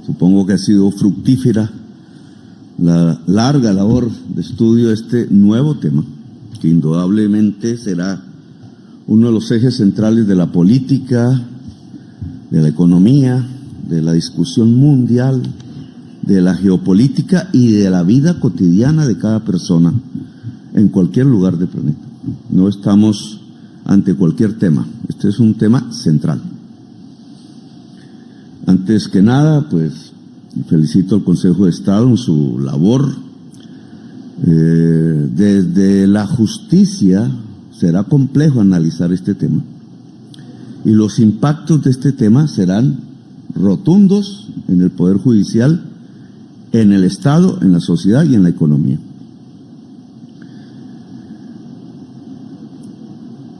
Supongo que ha sido fructífera la larga labor de estudio de este nuevo tema, que indudablemente será uno de los ejes centrales de la política, de la economía, de la discusión mundial, de la geopolítica y de la vida cotidiana de cada persona en cualquier lugar del planeta. No estamos ante cualquier tema, este es un tema central. Antes que nada, pues felicito al Consejo de Estado en su labor. Desde la justicia será complejo analizar este tema y los impactos de este tema serán rotundos en el Poder Judicial, en el Estado, en la sociedad y en la economía.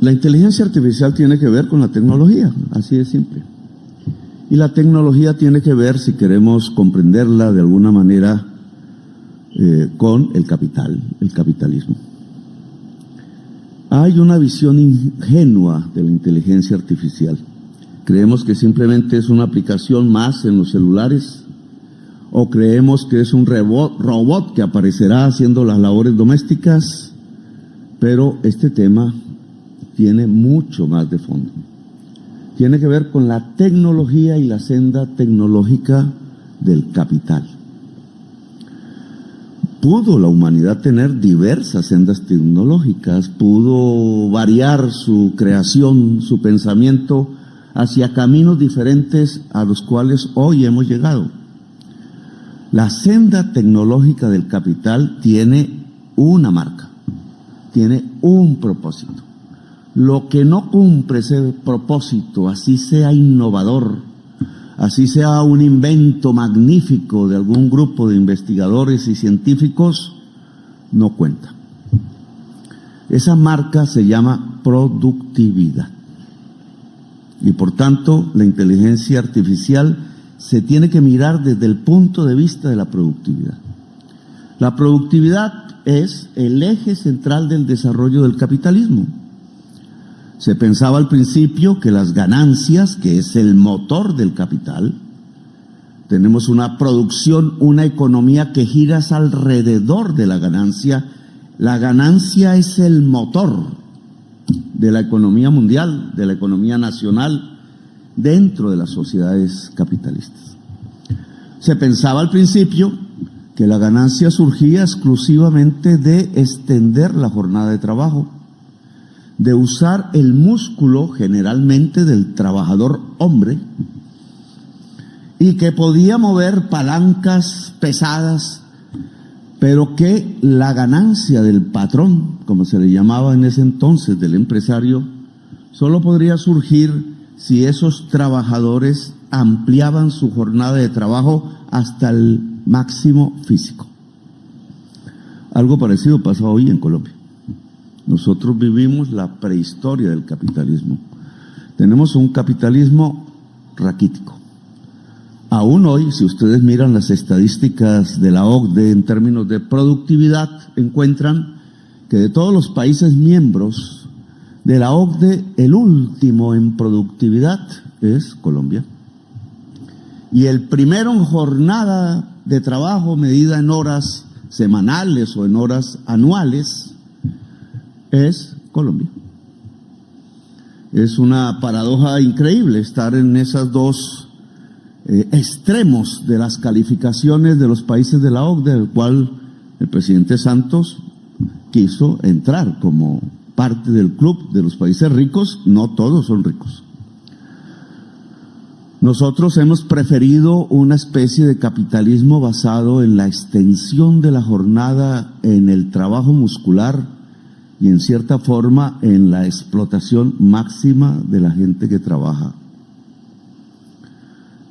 La inteligencia artificial tiene que ver con la tecnología, así de simple. Y la tecnología tiene que ver, si queremos comprenderla de alguna manera, con el capital, el capitalismo. Hay una visión ingenua de la inteligencia artificial. Creemos que simplemente es una aplicación más en los celulares, o creemos que es un robot que aparecerá haciendo las labores domésticas, pero este tema tiene mucho más de fondo. Tiene que ver con la tecnología y la senda tecnológica del capital. Pudo la humanidad tener diversas sendas tecnológicas, pudo variar su creación, su pensamiento hacia caminos diferentes a los cuales hoy hemos llegado. La senda tecnológica del capital tiene una marca, tiene un propósito. Lo que no cumple ese propósito, así sea innovador, así sea un invento magnífico de algún grupo de investigadores y científicos, no cuenta. Esa marca se llama productividad. Y por tanto, la inteligencia artificial se tiene que mirar desde el punto de vista de la productividad. La productividad es el eje central del desarrollo del capitalismo. Se pensaba al principio que las ganancias, que es el motor del capital, tenemos una producción, una economía que gira alrededor de la ganancia. La ganancia es el motor de la economía mundial, de la economía nacional, dentro de las sociedades capitalistas. Se pensaba al principio que la ganancia surgía exclusivamente de extender la jornada de trabajo, de usar el músculo generalmente del trabajador hombre y que podía mover palancas pesadas, pero que la ganancia del patrón, como se le llamaba en ese entonces, del empresario, solo podría surgir si esos trabajadores ampliaban su jornada de trabajo hasta el máximo físico. Algo parecido pasa hoy en Colombia. Nosotros vivimos la prehistoria del capitalismo. Tenemos un capitalismo raquítico. Aún hoy, si ustedes miran las estadísticas de la OCDE en términos de productividad, encuentran que de todos los países miembros de la OCDE, el último en productividad es Colombia. Y el primero en jornada de trabajo medida en horas semanales o en horas anuales es Colombia. Es una paradoja increíble estar en esos dos extremos de las calificaciones de los países de la OCDE, del cual el presidente Santos quiso entrar como parte del club de los países ricos. No todos son ricos. Nosotros hemos preferido una especie de capitalismo basado en la extensión de la jornada, en el trabajo muscular y en cierta forma en la explotación máxima de la gente que trabaja.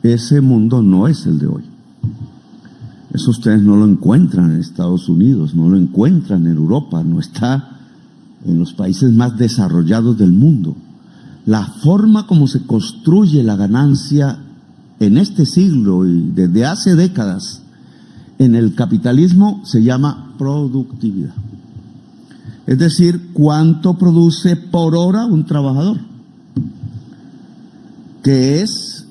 Ese mundo no es el de hoy. Eso ustedes no lo encuentran en Estados Unidos, no lo encuentran en Europa, no está en los países más desarrollados del mundo. La forma como se construye la ganancia en este siglo y desde hace décadas en el capitalismo se llama productividad. Es decir, cuánto produce por hora un trabajador, que es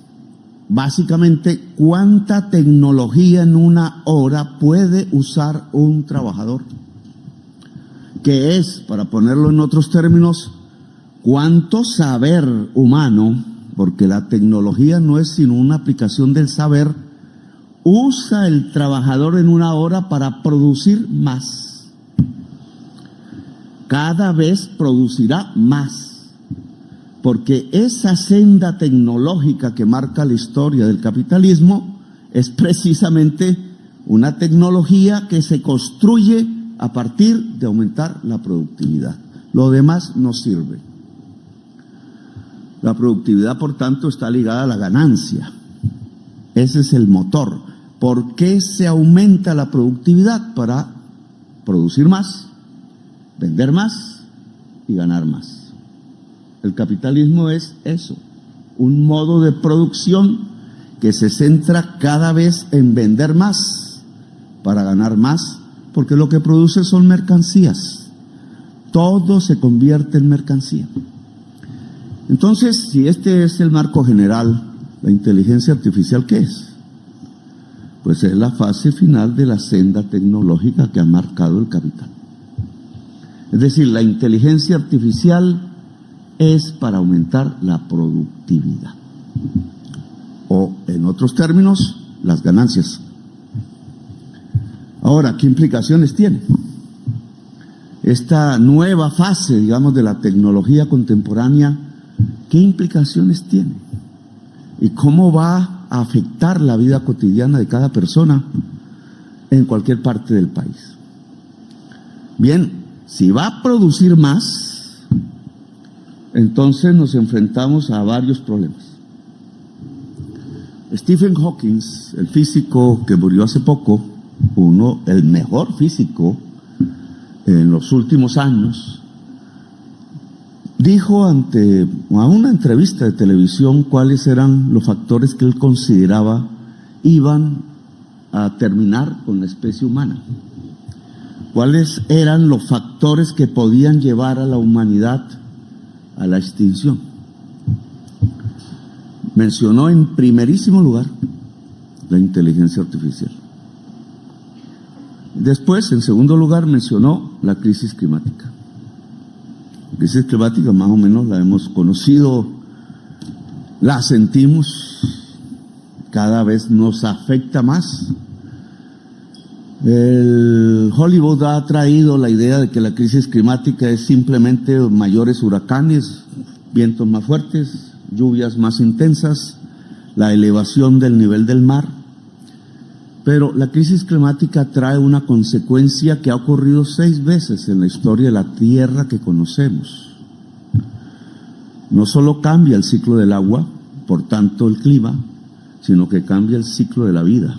básicamente, ¿cuánta tecnología en una hora puede usar un trabajador? Que es, para ponerlo en otros términos, ¿cuánto saber humano, porque la tecnología no es sino una aplicación del saber, usa el trabajador en una hora para producir más? Cada vez producirá más, porque esa senda tecnológica que marca la historia del capitalismo es precisamente una tecnología que se construye a partir de aumentar la productividad. Lo demás no sirve. La productividad, por tanto, está ligada a la ganancia. Ese es el motor. ¿Por qué se aumenta la productividad? Para producir más, vender más y ganar más. El capitalismo es eso, un modo de producción que se centra cada vez en vender más para ganar más, porque lo que produce son mercancías. Todo se convierte en mercancía. Entonces, si este es el marco general, la inteligencia artificial, ¿qué es? Pues es la fase final de la senda tecnológica que ha marcado el capital. Es decir, la inteligencia artificial es para aumentar la productividad. O, en otros términos, las ganancias. Ahora, ¿qué implicaciones tiene? Esta nueva fase, digamos, de la tecnología contemporánea, ¿qué implicaciones tiene? ¿Y cómo va a afectar la vida cotidiana de cada persona en cualquier parte del país? Bien, si va a producir más, entonces nos enfrentamos a varios problemas. Stephen Hawking, el físico que murió hace poco, el mejor físico en los últimos años, dijo a una entrevista de televisión cuáles eran los factores que él consideraba iban a terminar con la especie humana. ¿Cuáles eran los factores que podían llevar a la humanidad a la extinción? Mencionó en primerísimo lugar la inteligencia artificial. Después, en segundo lugar, mencionó la crisis climática. La crisis climática más o menos la hemos conocido, la sentimos, cada vez nos afecta más. El Hollywood ha traído la idea de que la crisis climática es simplemente mayores huracanes, vientos más fuertes, lluvias más intensas, la elevación del nivel del mar. Pero la crisis climática trae una consecuencia que ha ocurrido 6 veces en la historia de la Tierra que conocemos. No solo cambia el ciclo del agua, por tanto el clima, sino que cambia el ciclo de la vida.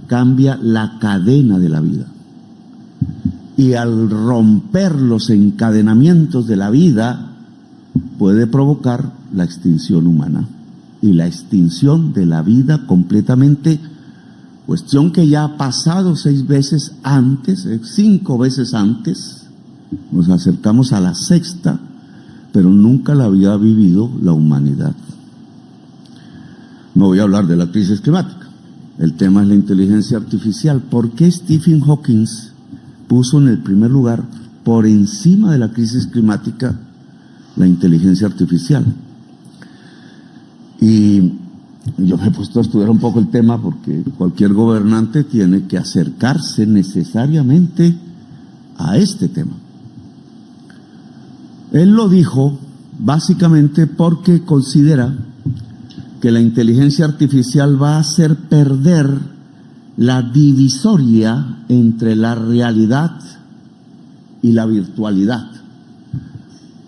Cambia la cadena de la vida. Y al romper los encadenamientos de la vida, puede provocar la extinción humana. Y la extinción de la vida completamente, cuestión que ya ha pasado 6 veces antes, 5 veces antes, nos acercamos a la 6ª, pero nunca la había vivido la humanidad. No voy a hablar de la crisis climática, el tema es la inteligencia artificial. ¿Por qué Stephen Hawking puso en el primer lugar, por encima de la crisis climática, la inteligencia artificial? Y yo me he puesto a estudiar un poco el tema porque cualquier gobernante tiene que acercarse necesariamente a este tema. Él lo dijo básicamente porque considera que la inteligencia artificial va a hacer perder la divisoria entre la realidad y la virtualidad,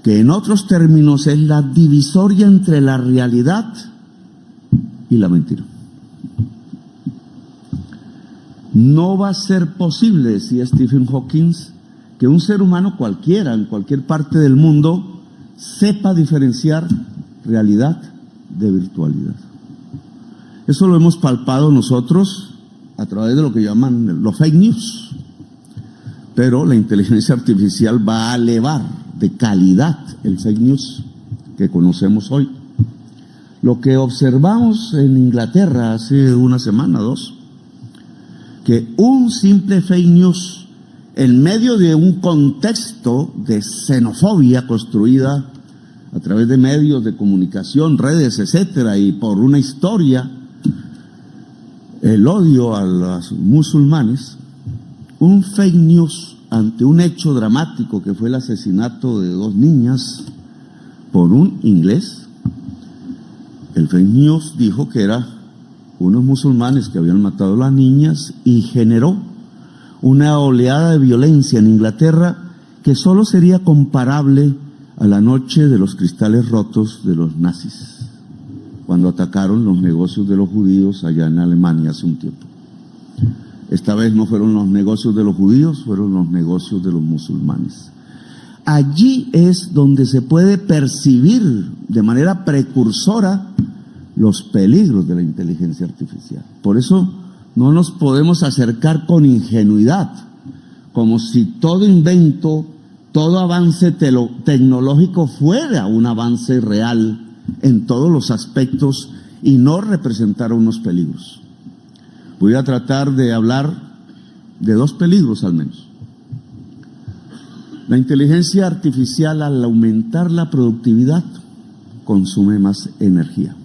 que en otros términos es la divisoria entre la realidad y la mentira. No va a ser posible, decía Stephen Hawking, que un ser humano cualquiera, en cualquier parte del mundo, sepa diferenciar realidad de virtualidad. Eso lo hemos palpado nosotros a través de lo que llaman los fake news. Pero la inteligencia artificial va a elevar de calidad el fake news que conocemos hoy. Lo que observamos en Inglaterra hace una semana, dos, que un simple fake news en medio de un contexto de xenofobia construida a través de medios de comunicación, redes, etcétera, y por una historia, el odio a los musulmanes, un fake news ante un hecho dramático que fue el asesinato de 2 niñas por un inglés. El fake news dijo que eran unos musulmanes que habían matado a las niñas y generó una oleada de violencia en Inglaterra que solo sería comparable a la noche de los cristales rotos de los nazis, cuando atacaron los negocios de los judíos allá en Alemania hace un tiempo. Esta vez no fueron los negocios de los judíos, fueron los negocios de los musulmanes. Allí es donde se puede percibir de manera precursora los peligros de la inteligencia artificial. Por eso no nos podemos acercar con ingenuidad, como si todo invento, todo avance tecnológico fuera un avance real en todos los aspectos y no representara unos peligros. Voy a tratar de hablar de 2 peligros al menos. La inteligencia artificial, al aumentar la productividad, consume más energía.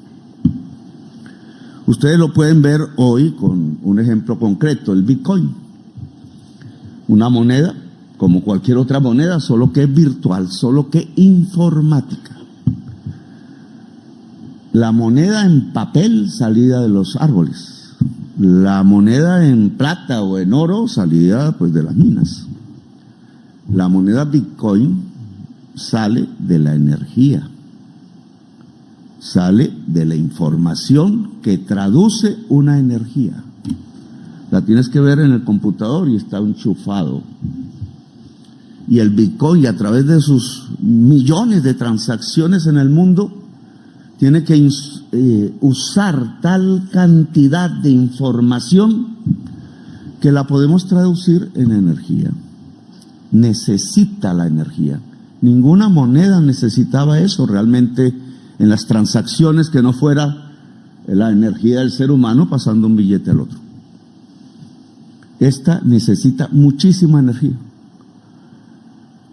Ustedes lo pueden ver hoy con un ejemplo concreto, el Bitcoin. Una moneda como cualquier otra moneda, solo que es virtual, solo que informática. La moneda en papel salida de los árboles. La moneda en plata o en oro salida pues de las minas. La moneda Bitcoin sale de la energía, sale de la información que traduce una energía. La tienes que ver en el computador y está enchufado. Y el Bitcoin, a través de sus millones de transacciones en el mundo, tiene que usar tal cantidad de información que la podemos traducir en energía. Necesita la energía. Ninguna moneda necesitaba eso realmente en las transacciones, que no fuera la energía del ser humano pasando un billete al otro. Esta necesita muchísima energía.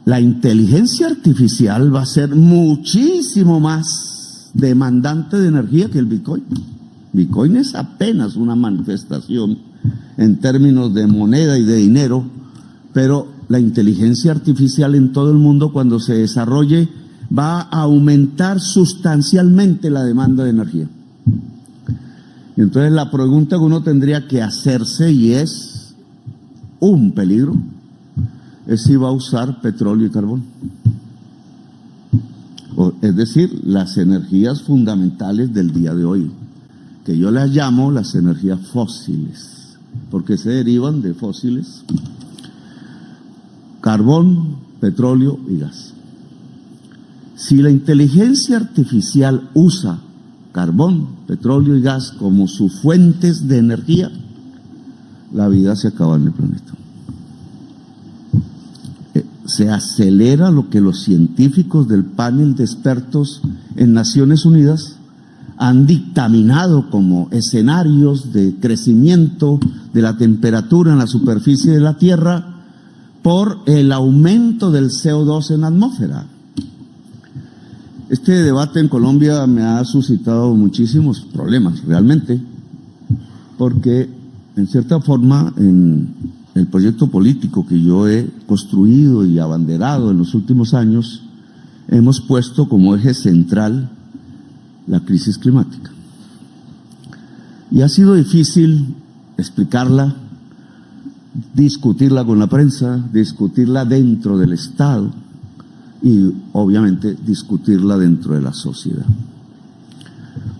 La inteligencia artificial va a ser muchísimo más demandante de energía que el Bitcoin. Bitcoin es apenas una manifestación en términos de moneda y de dinero, pero la inteligencia artificial en todo el mundo, cuando se desarrolle, va a aumentar sustancialmente la demanda de energía. Y entonces la pregunta que uno tendría que hacerse, y es un peligro, es si va a usar petróleo y carbón. Es decir, las energías fundamentales del día de hoy, que yo las llamo las energías fósiles, porque se derivan de fósiles: carbón, petróleo y gas. Si la inteligencia artificial usa carbón, petróleo y gas como sus fuentes de energía, la vida se acaba en el planeta. Se acelera lo que los científicos del panel de expertos en Naciones Unidas han dictaminado como escenarios de crecimiento de la temperatura en la superficie de la Tierra por el aumento del CO2 en la atmósfera. Este debate en Colombia me ha suscitado muchísimos problemas, realmente, porque en cierta forma en el proyecto político que yo he construido y abanderado en los últimos años, hemos puesto como eje central la crisis climática. Y ha sido difícil explicarla, discutirla con la prensa, discutirla dentro del Estado y obviamente discutirla dentro de la sociedad.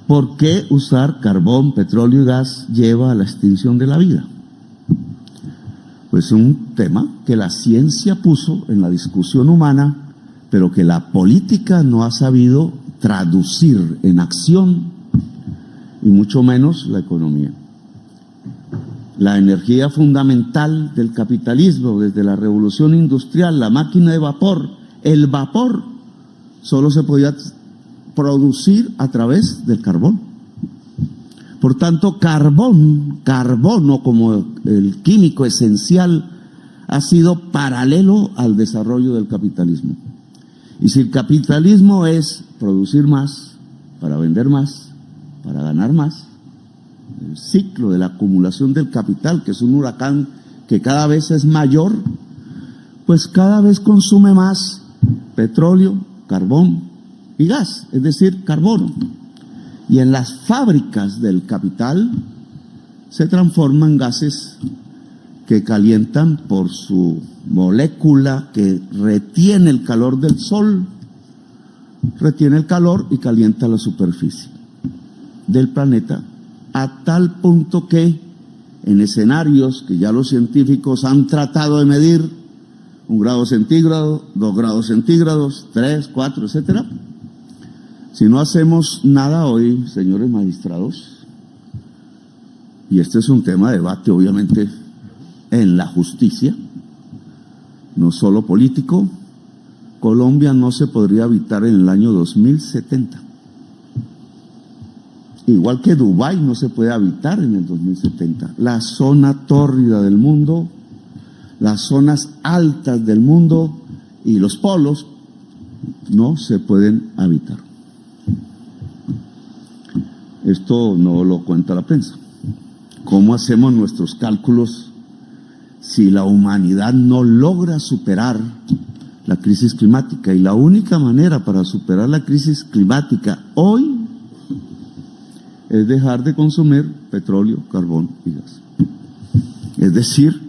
¿Por qué usar carbón, petróleo y gas lleva a la extinción de la vida? Pues un tema que la ciencia puso en la discusión humana, pero que la política no ha sabido traducir en acción, y mucho menos la economía. La energía fundamental del capitalismo, desde la revolución industrial, la máquina de vapor, el vapor, solo se podía producir a través del carbón. Por tanto, carbono como el químico esencial ha sido paralelo al desarrollo del capitalismo. Y si el capitalismo es producir más, para vender más, para ganar más, el ciclo de la acumulación del capital, que es un huracán que cada vez es mayor, pues cada vez consume más petróleo, carbón y gas, es decir, carbono. Y en las fábricas del capital se transforman gases que calientan por su molécula que retiene el calor del sol, retiene el calor y calienta la superficie del planeta, a tal punto que en escenarios que ya los científicos han tratado de medir, 1 grado centígrado, 2 grados centígrados, 3, 4, etcétera. Si no hacemos nada hoy, señores magistrados, y este es un tema de debate obviamente en la justicia, no solo político, Colombia no se podría habitar en el año 2070. Igual que Dubái no se puede habitar en el 2070. La zona tórrida del mundo, las zonas altas del mundo y los polos no se pueden habitar. Esto no lo cuenta la prensa. ¿Cómo hacemos nuestros cálculos si la humanidad no logra superar la crisis climática? Y la única manera para superar la crisis climática hoy es dejar de consumir petróleo, carbón y gas. Es decir,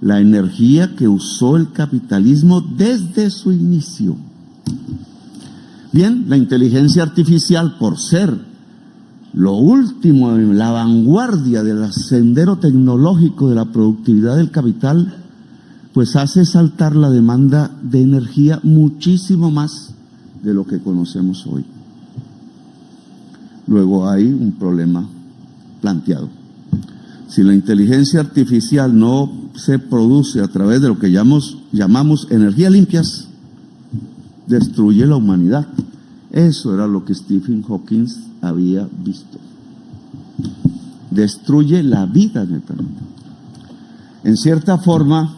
la energía que usó el capitalismo desde su inicio. Bien, la inteligencia artificial, por ser lo último en la vanguardia del sendero tecnológico de la productividad del capital, pues hace saltar la demanda de energía muchísimo más de lo que conocemos hoy. Luego hay un problema planteado. Si la inteligencia artificial no se produce a través de lo que llamamos energías limpias, destruye la humanidad. Eso era lo que Stephen Hawking había visto. Destruye la vida en el planeta. En cierta forma,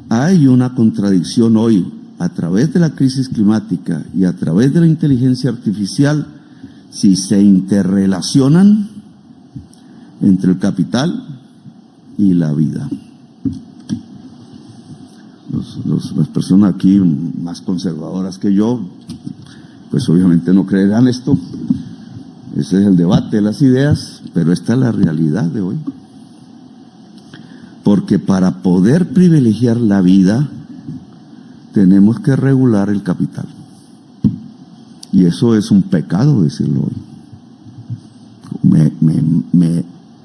hay una contradicción hoy a través de la crisis climática y a través de la inteligencia artificial, si se interrelacionan entre el capital y la vida. Las personas aquí más conservadoras que yo, pues obviamente no creerán esto. Ese es el debate de las ideas, pero esta es la realidad de hoy. Porque para poder privilegiar la vida, tenemos que regular el capital. Y eso es un pecado decirlo hoy.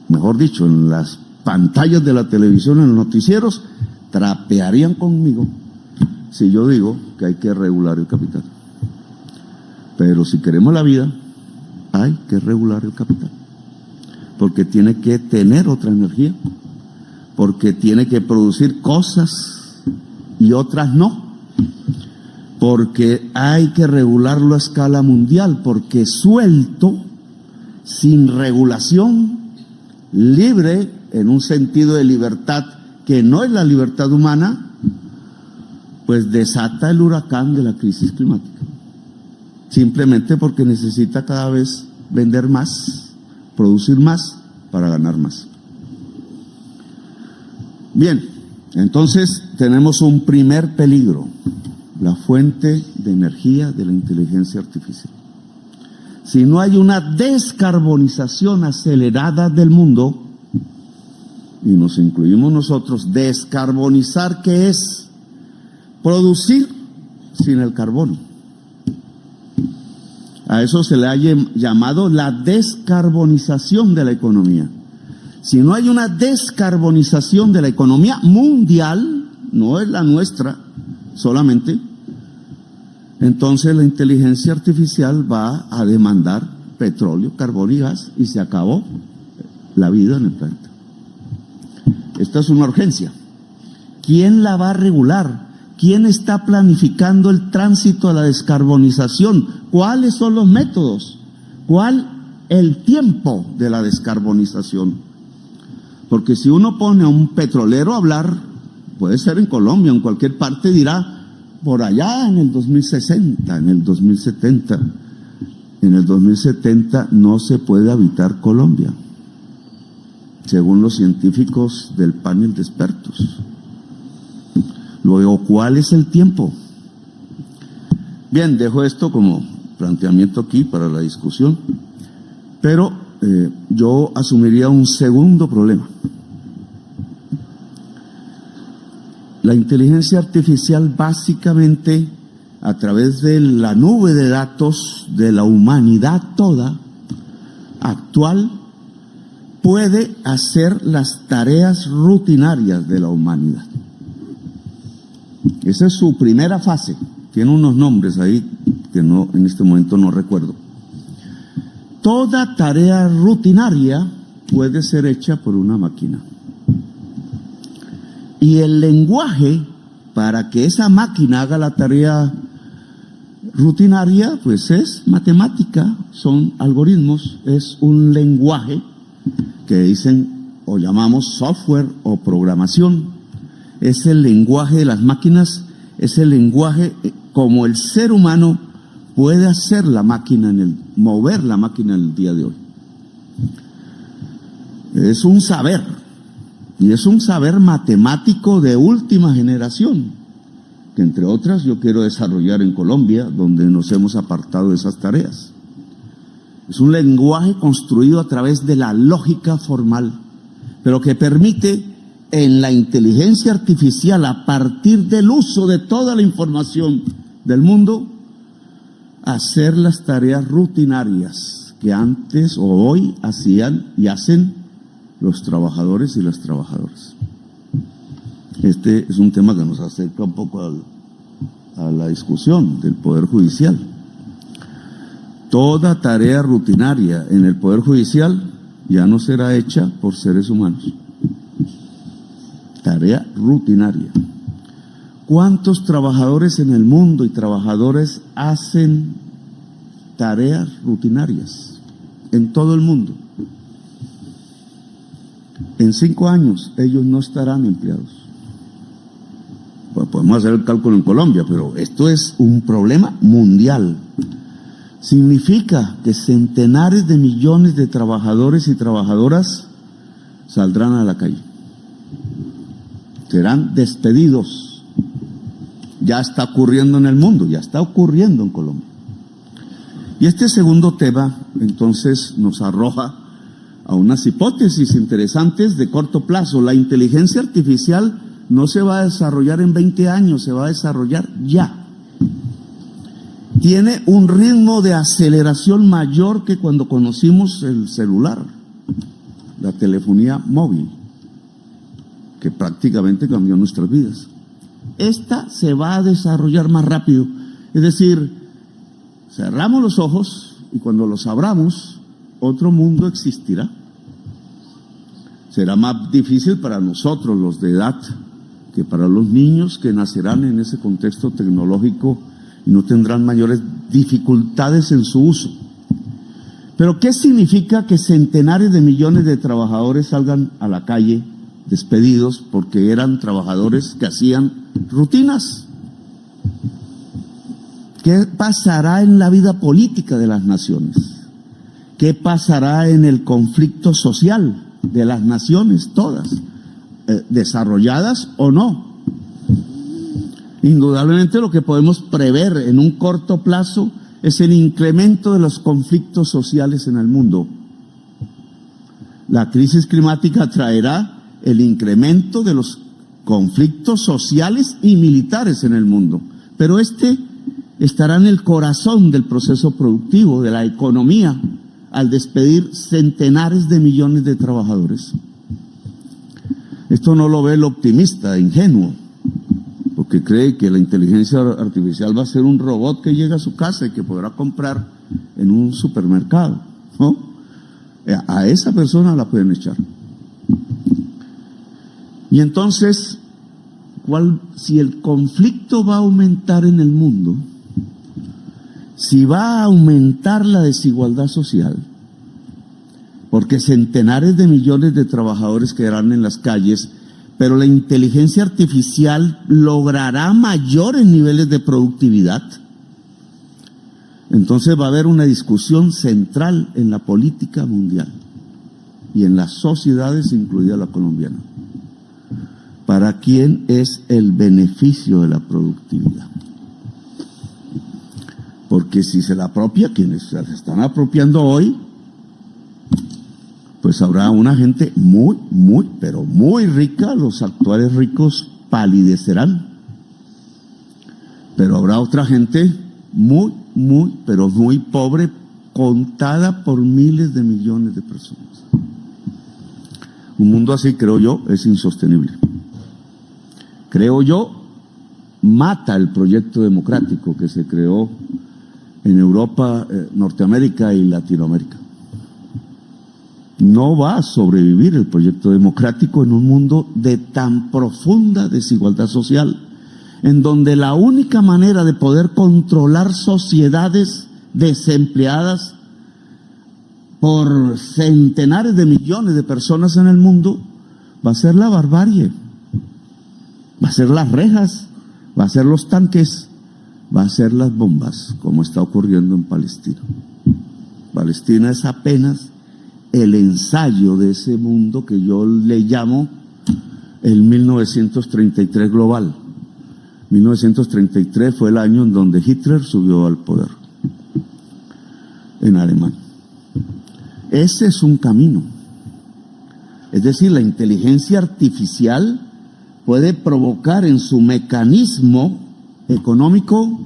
Mejor dicho, en las pantallas de la televisión, en los noticieros, trapearían conmigo si yo digo que hay que regular el capital. Pero si queremos la vida, hay que regular el capital. Porque tiene que tener otra energía, porque tiene que producir cosas y otras no. Porque hay que regularlo a escala mundial, porque suelto, sin regulación, libre, en un sentido de libertad que no es la libertad humana, pues desata el huracán de la crisis climática. Simplemente porque necesita cada vez vender más, producir más, para ganar más. Bien, entonces tenemos un primer peligro. La fuente de energía de la inteligencia artificial. Si no hay una descarbonización acelerada del mundo, y nos incluimos nosotros, descarbonizar, ¿qué es? Producir sin el carbono. A eso se le ha llamado la descarbonización de la economía. Si no hay una descarbonización de la economía mundial, no es la nuestra solamente, entonces la inteligencia artificial va a demandar petróleo, carbón y gas, y se acabó la vida en el planeta. Esta es una urgencia. ¿Quién la va a regular? ¿Quién está planificando el tránsito a la descarbonización? ¿Cuáles son los métodos? ¿Cuál el tiempo de la descarbonización? Porque si uno pone a un petrolero a hablar, puede ser en Colombia, en cualquier parte, dirá, por allá en el 2060, en el 2070. En el 2070 no se puede habitar Colombia, según los científicos del panel de expertos. Luego, ¿cuál es el tiempo? Bien, dejo esto como planteamiento aquí para la discusión, pero yo asumiría un segundo problema. La inteligencia artificial básicamente, a través de la nube de datos de la humanidad toda actual, puede hacer las tareas rutinarias de la humanidad. Esa es su primera fase. Tiene unos nombres ahí que no, en este momento no recuerdo. Toda tarea rutinaria puede ser hecha por una máquina. Y el lenguaje para que esa máquina haga la tarea rutinaria, pues es matemática, son algoritmos, es un lenguaje que dicen o llamamos software o programación. Es el lenguaje de las máquinas, es el lenguaje como el ser humano puede hacer la máquina, mover la máquina en el día de hoy. Es un saber, y es un saber matemático de última generación, que entre otras yo quiero desarrollar en Colombia, donde nos hemos apartado de esas tareas. Es un lenguaje construido a través de la lógica formal, pero que permite en la inteligencia artificial, a partir del uso de toda la información del mundo, hacer las tareas rutinarias que antes o hoy hacían y hacen los trabajadores y las trabajadoras. Este es un tema que nos acerca un poco a la discusión del Poder Judicial. Toda tarea rutinaria en el Poder Judicial ya no será hecha por seres humanos. Tarea rutinaria. ¿Cuántos trabajadores en el mundo y trabajadores hacen tareas rutinarias en todo el mundo? En 5 años ellos no estarán empleados. Pues podemos hacer el cálculo en Colombia, pero esto es un problema mundial. Significa que centenares de millones de trabajadores y trabajadoras saldrán a la calle. Serán despedidos. Ya está ocurriendo en el mundo, ya está ocurriendo en Colombia. Y este segundo tema, entonces, nos arroja a unas hipótesis interesantes de corto plazo. La inteligencia artificial no se va a desarrollar en 20 años, se va a desarrollar ya. Tiene un ritmo de aceleración mayor que cuando conocimos el celular, la telefonía móvil, que prácticamente cambió nuestras vidas. Esta se va a desarrollar más rápido. Es decir, cerramos los ojos y cuando los abramos, otro mundo existirá. Será más difícil para nosotros, los de edad, que para los niños que nacerán en ese contexto tecnológico y no tendrán mayores dificultades en su uso. Pero ¿qué significa que centenares de millones de trabajadores salgan a la calle despedidos porque eran trabajadores que hacían rutinas? ¿Qué pasará en la vida política de las naciones? ¿Qué pasará en el conflicto social de las naciones todas, desarrolladas o no? Indudablemente lo que podemos prever en un corto plazo es el incremento de los conflictos sociales en el mundo. La crisis climática traerá el incremento de los conflictos sociales y militares en el mundo, pero este estará en el corazón del proceso productivo, de la economía, al despedir centenares de millones de trabajadores. Esto no lo ve el optimista, ingenuo, porque cree que la inteligencia artificial va a ser un robot que llega a su casa y que podrá comprar en un supermercado, ¿no? A esa persona la pueden echar. Y entonces, si el conflicto va a aumentar en el mundo, si va a aumentar la desigualdad social, porque centenares de millones de trabajadores quedarán en las calles, pero la inteligencia artificial logrará mayores niveles de productividad. Entonces va a haber una discusión central en la política mundial y en las sociedades, incluida la colombiana. ¿Para quién es el beneficio de la productividad? Porque si se la apropia, quienes se la están apropiando hoy, pues habrá una gente pero muy rica, los actuales ricos palidecerán. Pero habrá otra gente pero muy pobre, contada por miles de millones de personas. Un mundo así, creo yo, es insostenible. Creo yo, mata el proyecto democrático que se creó en Europa, Norteamérica y Latinoamérica. No va a sobrevivir el proyecto democrático en un mundo de tan profunda desigualdad social, en donde la única manera de poder controlar sociedades desempleadas por centenares de millones de personas en el mundo va a ser la barbarie, va a ser las rejas, va a ser los tanques, va a ser las bombas, como está ocurriendo en Palestina. Palestina es apenas el ensayo de ese mundo que yo le llamo el 1933 global. 1933 fue el año en donde Hitler subió al poder en Alemania. Ese es un camino. Es decir, la inteligencia artificial puede provocar en su mecanismo económico,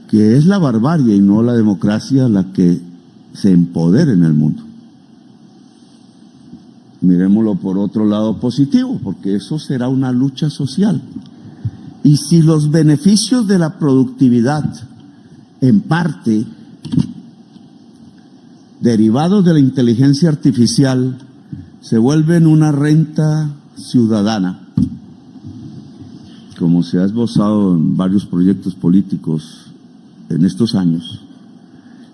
que es la barbarie y no la democracia la que se empodere en el mundo. Miremoslo por otro lado positivo, porque eso será una lucha social. Y si los beneficios de la productividad, en parte derivados de la inteligencia artificial, se vuelven una renta ciudadana, como se ha esbozado en varios proyectos políticos en estos años,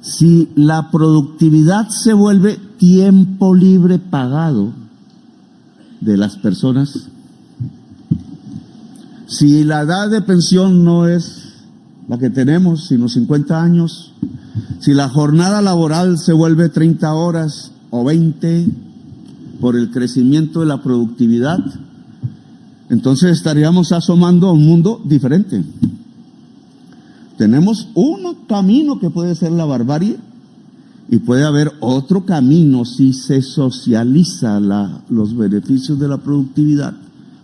si la productividad se vuelve tiempo libre pagado de las personas, si la edad de pensión no es la que tenemos, sino 50 años, si la jornada laboral se vuelve 30 horas o 20 por el crecimiento de la productividad, entonces estaríamos asomando a un mundo diferente. Tenemos un camino que puede ser la barbarie y puede haber otro camino si se socializa los beneficios de la productividad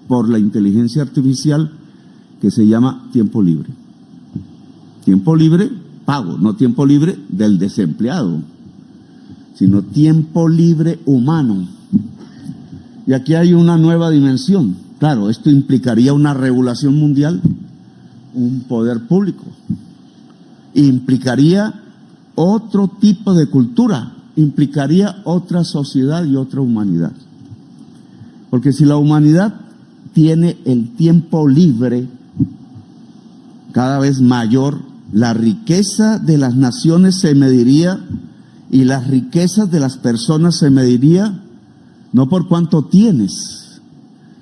por la inteligencia artificial, que se llama tiempo libre. Tiempo libre pago, no tiempo libre del desempleado, sino tiempo libre humano. Y aquí hay una nueva dimensión. Claro, esto implicaría una regulación mundial, un poder público, implicaría otro tipo de cultura, implicaría otra sociedad y otra humanidad. Porque si la humanidad tiene el tiempo libre cada vez mayor, la riqueza de las naciones se mediría y las riquezas de las personas se mediría no por cuánto tienes,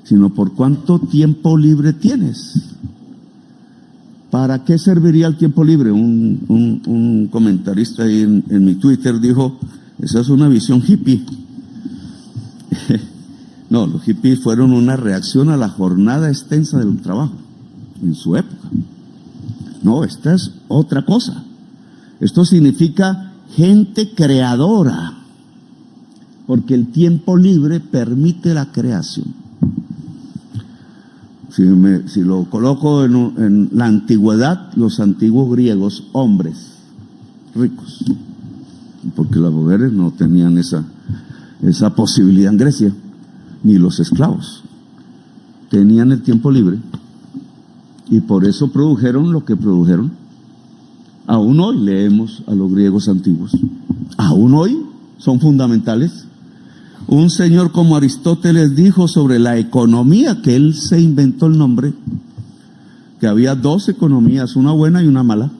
sino por cuánto tiempo libre tienes. ¿Para qué serviría el tiempo libre? Un comentarista ahí en mi Twitter dijo, esa es una visión hippie. No, los hippies fueron una reacción a la jornada extensa del trabajo en su época. No, esta es otra cosa. Esto significa gente creadora, porque el tiempo libre permite la creación. Si lo coloco en la antigüedad, los antiguos griegos, hombres ricos, porque las mujeres no tenían esa posibilidad en Grecia, ni los esclavos, tenían el tiempo libre y por eso produjeron lo que produjeron. Aún hoy leemos a los griegos antiguos, aún hoy son fundamentales. Un señor como Aristóteles dijo sobre la economía, que él se inventó el nombre, que había dos economías, una buena y una mala.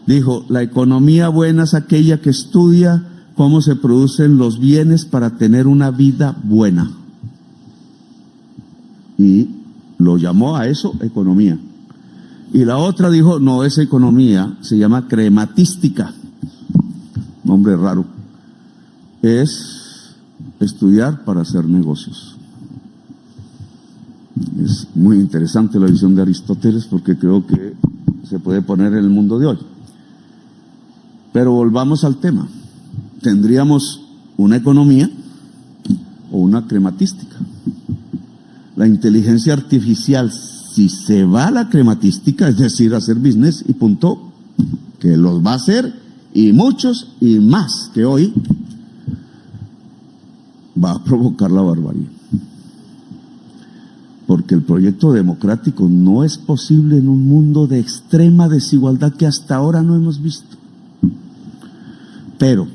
Dijo, la economía buena es aquella que estudia cómo se producen los bienes para tener una vida buena. Y lo llamó a eso economía. Y la otra dijo, no es economía, se llama crematística. Nombre raro. Es estudiar para hacer negocios. Es muy interesante la visión de Aristóteles porque creo que se puede poner en el mundo de hoy. Pero volvamos al tema. Tendríamos una economía o una crematística. La inteligencia artificial, si se va a la crematística, es decir, a hacer business y punto, que los va a hacer, y muchos y más que hoy, va a provocar la barbarie. Porque el proyecto democrático no es posible en un mundo de extrema desigualdad que hasta ahora no hemos visto. Pero,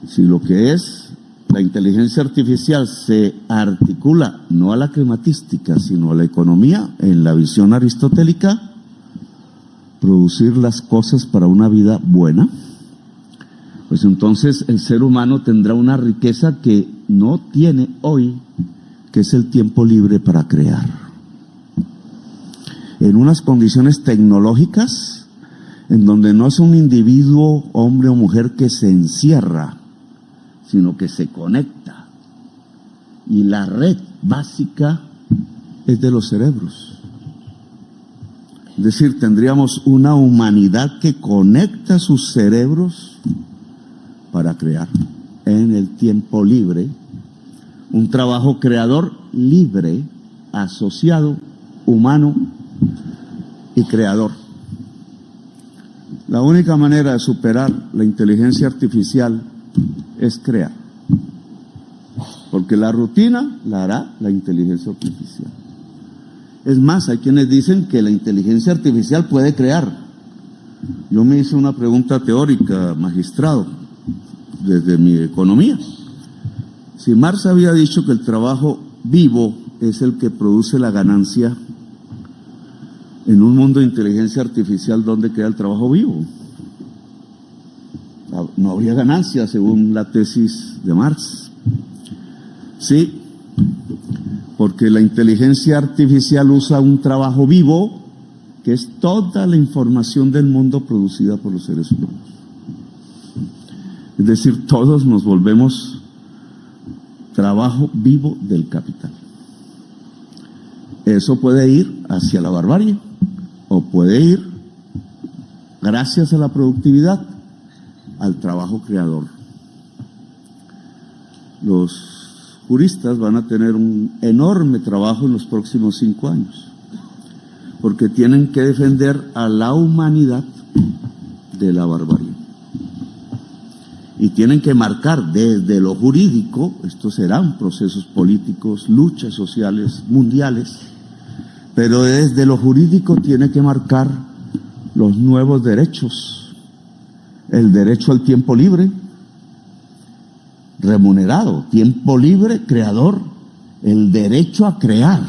si lo que es la inteligencia artificial se articula no a la crematística, sino a la economía, en la visión aristotélica, producir las cosas para una vida buena, pues entonces el ser humano tendrá una riqueza que no tiene hoy, que es el tiempo libre para crear. En unas condiciones tecnológicas, en donde no es un individuo, hombre o mujer, que se encierra, sino que se conecta. Y la red básica es de los cerebros. Es decir, tendríamos una humanidad que conecta sus cerebros para crear en el tiempo libre, un trabajo creador libre, asociado, humano y creador. La única manera de superar la inteligencia artificial es crear, porque la rutina la hará la inteligencia artificial. Es más, hay quienes dicen que la inteligencia artificial puede crear. Yo me hice una pregunta teórica, magistrado, desde mi economía. Si Marx había dicho que el trabajo vivo es el que produce la ganancia, en un mundo de inteligencia artificial, ¿dónde queda el trabajo vivo? No habría ganancia, según la tesis de Marx. Sí, porque la inteligencia artificial usa un trabajo vivo, que es toda la información del mundo producida por los seres humanos. Es decir, todos nos volvemos trabajo vivo del capital. Eso puede ir hacia la barbarie, o puede ir, gracias a la productividad, al trabajo creador. Los juristas van a tener un enorme trabajo en los próximos 5 años, porque tienen que defender a la humanidad de la barbarie. Y tienen que marcar desde lo jurídico, estos serán procesos políticos, luchas sociales mundiales, pero desde lo jurídico tiene que marcar los nuevos derechos, el derecho al tiempo libre, remunerado, tiempo libre, creador, el derecho a crear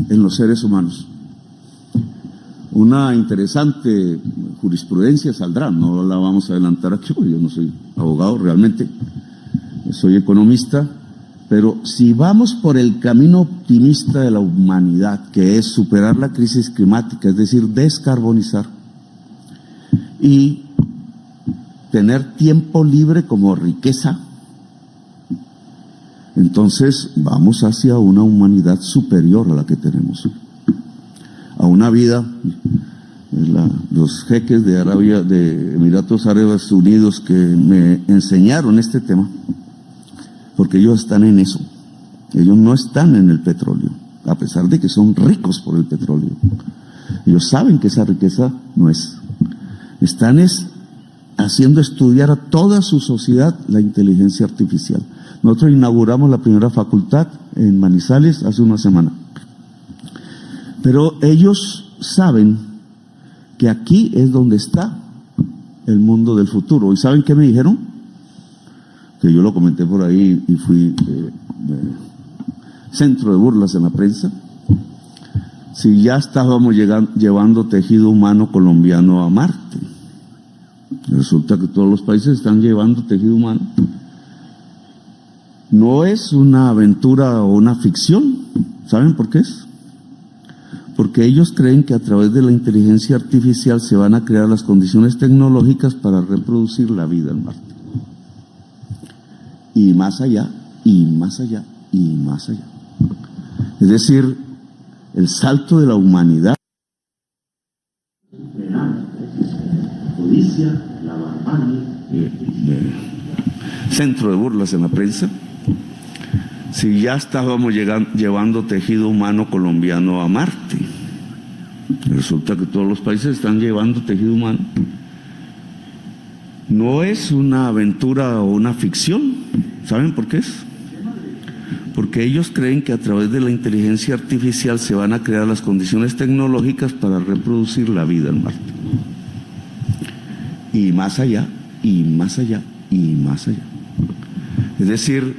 en los seres humanos. Una interesante jurisprudencia saldrá, no la vamos a adelantar aquí, porque yo no soy abogado realmente, soy economista, pero si vamos por el camino optimista de la humanidad, que es superar la crisis climática, es decir, descarbonizar, y tener tiempo libre como riqueza, entonces vamos hacia una humanidad superior a la que tenemos, a una vida. Los jeques de Arabia, de Emiratos Árabes Unidos, que me enseñaron este tema, porque ellos están en eso. Ellos no están en el petróleo, a pesar de que son ricos por el petróleo. Ellos saben que esa riqueza no es. Están haciendo estudiar a toda su sociedad la inteligencia artificial. Nosotros inauguramos la primera facultad en Manizales hace una semana. Pero ellos saben que aquí es donde está el mundo del futuro. ¿Y saben qué me dijeron? que yo lo comenté por ahí y fui centro de burlas en la prensa, si ya estábamos llevando tejido humano colombiano a Marte. Resulta que todos los países están llevando tejido humano. No es una aventura o una ficción. ¿Saben por qué es? Porque ellos creen que a través de la inteligencia artificial se van a crear las condiciones tecnológicas para reproducir la vida en Marte. Y más allá, y más allá, y más allá. Es decir, el salto de la humanidad. La codicia, la barbarie. Centro de burlas en la prensa. Si ya estábamos llevando tejido humano colombiano a Marte. Resulta que todos los países están llevando tejido humano. No es una aventura o una ficción. ¿Saben por qué es? Porque ellos creen que a través de la inteligencia artificial se van a crear las condiciones tecnológicas para reproducir la vida en Marte. Y más allá, y más allá, y más allá. Es decir,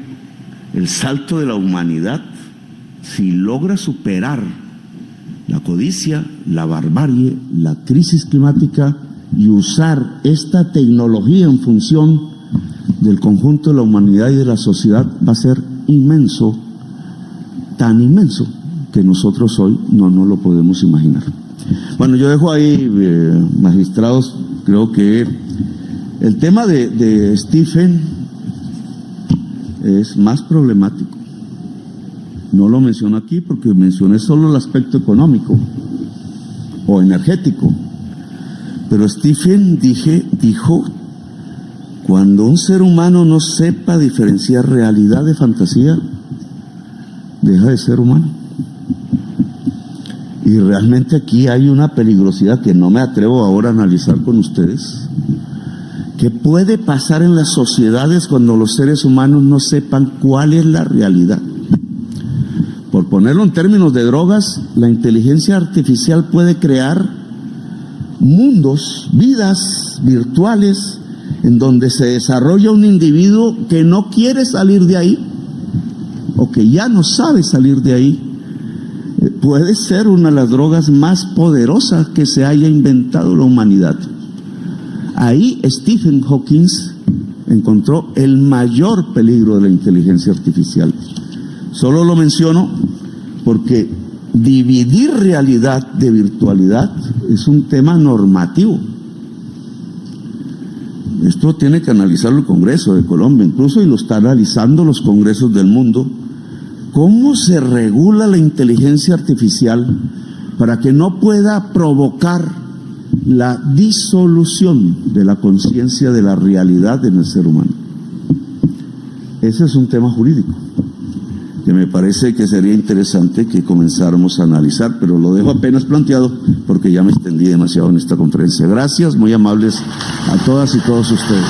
el salto de la humanidad, si logra superar la codicia, la barbarie, la crisis climática y usar esta tecnología en función del conjunto de la humanidad y de la sociedad, va a ser inmenso, tan inmenso que nosotros hoy no lo podemos imaginar. Bueno, yo dejo ahí, magistrados, creo que el tema de Stephen es más problemático. No lo menciono aquí porque mencioné solo el aspecto económico o energético. Pero Stephen dijo, cuando un ser humano no sepa diferenciar realidad de fantasía, deja de ser humano. Y realmente aquí hay una peligrosidad que no me atrevo ahora a analizar con ustedes, que puede pasar en las sociedades cuando los seres humanos no sepan cuál es la realidad. Por ponerlo en términos de drogas, la inteligencia artificial puede crear mundos, vidas virtuales, en donde se desarrolla un individuo que no quiere salir de ahí, o que ya no sabe salir de ahí. Puede ser una de las drogas más poderosas que se haya inventado la humanidad. Ahí Stephen Hawking encontró el mayor peligro de la inteligencia artificial. Solo lo menciono porque dividir realidad de virtualidad es un tema normativo. Esto tiene que analizarlo el Congreso de Colombia, incluso, y lo están analizando los congresos del mundo. ¿Cómo se regula la inteligencia artificial para que no pueda provocar la disolución de la conciencia de la realidad en el ser humano? Ese es un tema jurídico que me parece que sería interesante que comenzáramos a analizar, pero lo dejo apenas planteado porque ya me extendí demasiado en esta conferencia. Gracias, muy amables a todas y todos ustedes.